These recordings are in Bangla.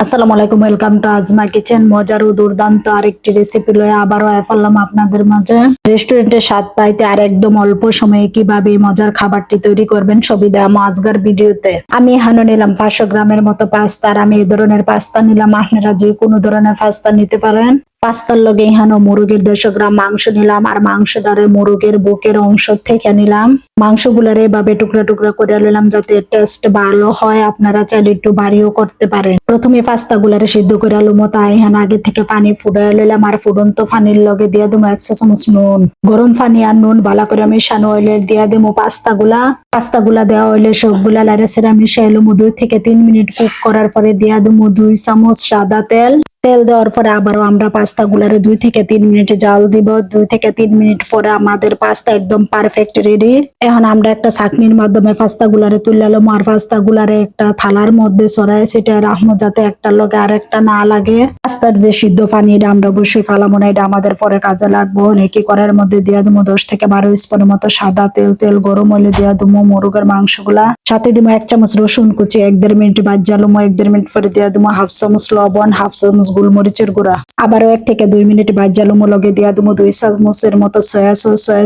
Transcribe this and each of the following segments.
আসসালামু আলাইকুম, ওয়েলকাম টু আজমা কিচেন। মজার ও দুর্দান্ত আরেকটি রেসিপি লয়ে আবারও এলাম আপনাদের মাঝে। রেস্টুরেন্টের স্বাদ পাইতে আর একদম অল্প সময়ে কিভাবে এই মজার খাবারটি তৈরি করবেন সবই দেখাবো আজকের ভিডিওতে। আমি এখানে নিলাম 500 গ্রামের মতো পাস্তা। আর আমি এই ধরনের পাস্তা নিলাম, আপনারা যে কোনো ধরনের পাস্তা নিতে পারেন। পাস্তার লগে এখানে মুরগির 200 গ্রাম মাংস নিলাম, আর মাংসটারে মুরগির বুকের অংশ থেকে নিলাম। মাংসগুলারে এভাবে টুকরা টুকরা করে নিলাম যাতে টেস্ট ভালো হয়। আপনারা চাইলে একটু বাড়িও করতে পারেন। প্রথমে পাস্তা গুলারে সিদ্ধ করে আলুমো, তাই এখানে আগে থেকে পানি ফুটাই লইলাম। আর ফুটন্ত পানির লগে দিয়ে দেবো 1 চা চামচ নুন। গরম পানি আর নুন ভালো করে মেশানো হইলে দিয়ে দেবো পাস্তা গুলা দেওয়া হইলে সবগুলা লাইরে সেরা মিশাই লুমো। 2 থেকে 3 মিনিট কুক করার পরে দিয়ে দেবো 2 চামচ সাদা তেল। তেল দেওয়ার পরে আবারও আমরা পাস্তা গুলারে 2 থেকে 3 মিনিট জাল দিব। 2 থেকে 3 মিনিট পরে আমাদের পাস্তা একদম পারফেক্ট রেডি। এখন আমরা একটা ছাঁকনির মাধ্যমে পাস্তা গুলারে তুললাম, আর পাস্তা গুলারে একটা থালার মধ্যে ছড়ায় সেটা রাখবো যাতে একটা লগে আর একটা না লাগে। পাস্তার যে সিদ্ধ পানি এটা আমরা অবশ্যই ফালাবো না, এটা আমাদের পরে কাজে লাগবো। নাকি করার মধ্যে দিয়ে দেবো 10 থেকে 12 স্পুনের মতো সাদা তেল। তেল গরম হলে দিয়ে দেবো মুরগের মাংসগুলা। সাথে দিব 1 চামচ রসুন কুচি, 1-1.5 মিনিট ভাজালুমো। 1-1.5 মিনিট পরে দিয়ে দেবো 1/2 চামচ লবণ, 1/2 চামচ গোলমরিচের গুঁড়া। আবারও 1 থেকে 2 মিনিট ভাজালুমো। লগে দিয়ে দেবো 2 চামচের মতো সয়া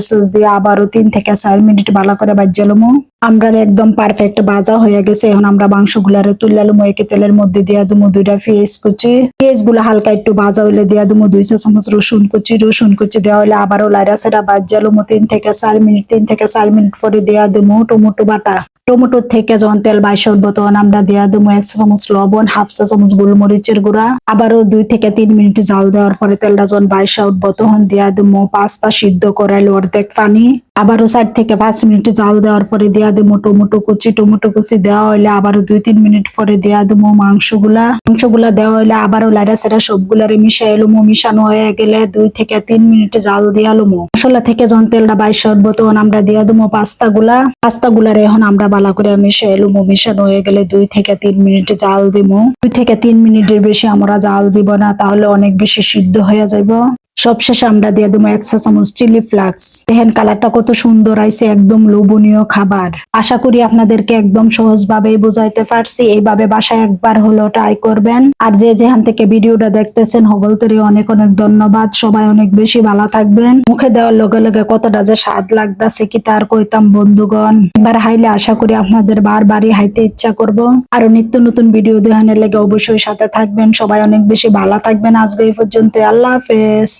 সস দিয়ে আবারও 3 থেকে 4 মিনিট ভালো করে ভাজালুমো। আমরা একদম পারফেক্ট ভাজা হয়ে গেছে। এখন আমরা মাংসগুলারে তুললাম। একই তেলের মধ্যে দিয়ে দেবো 2টা পেঁয়াজ কুচি। পেঁয়াজ গুলা হালকা একটু ভাজা হইলে দিয়ে দেবো 2 চা চামচ রসুন কুচি দেওয়া হলে আবারও লাইরা সেটা ভাজালুমো 3 থেকে 4 মিনিট। 3 থেকে 4 মিনিট পরে দিয়ে দেবো টমেটো বাটা। টমেটোর থেকে যখন তেল বাইশে উঠবো তখন আমরা দিয়ে দেবো 1 চা চামচ লবণ, 1/2 চা চামচ গোলমরিচের গুঁড়া। আবারও 2 থেকে 3 মিনিট জাল দেওয়ার পরে তেলটা যখন বাইশে উঠবো তখন দিয়ে দেবো পাস্তা সিদ্ধ করাইলে অর্ধেক পানি। আবারও 4 থেকে 5 মিনিট জাল দেওয়ার পরে দিয়া দেবো টমেটো কুচি দেওয়া হইলে আবারও 2-3 মিনিট পরে দিয়া দেবো মাংসগুলা দেওয়া হইলে আবারও লাইরা সেরা সবগুলারে মিশাই লুমো। মিশানো হয়ে গেলে 2 থেকে 3 মিনিট জাল দিয়া লুমো। মশলা থেকে যখন তেলটা বাইশে উঠবো তখন আমরা দিয়া দেবো পাস্তাগুলারে এখন আমরা ভালো করে মিশাই লুমো। মিশানো হয়ে গেলে 2 থেকে 3 মিনিট জাল দিবো। 2 থেকে 3 মিনিটের বেশি আমরা জাল দিব না, তাহলে অনেক বেশি সিদ্ধ হয়ে যাবে। সবশেষে আমরা দিয়ে দেবো 1 চা চামচ চিলি ফ্লেক্স। দেখেন কালারটা কত সুন্দর আইছে, একদম লোভনীয় খাবার। আশা করি আপনাদেরকে একদম সহজভাবে বোঝাইতে পারছি। এইভাবে বাসায় একবার হলো ট্রাই করবেন। আর যে যেখান থেকে ভিডিওটা দেখতেছেন সকলকে অনেক অনেক ধন্যবাদ। সবাই অনেক বেশি ভালো থাকবেন। মুখে দেওয়ার লগে লগে কতটা যে স্বাদ লাগতেছে কি তার কইতাম বন্ধুগণ। এবার হাইলে আশা করি আপনাদের বারবারই হাইতে ইচ্ছা করব। আরো নিত্য নতুন ভিডিও দেখানোর লেগে অবশ্যই সাথে থাকবেন। সবাই অনেক বেশি ভালো থাকবেন। আজকে এই পর্যন্ত, আল্লাহ হাফেজ।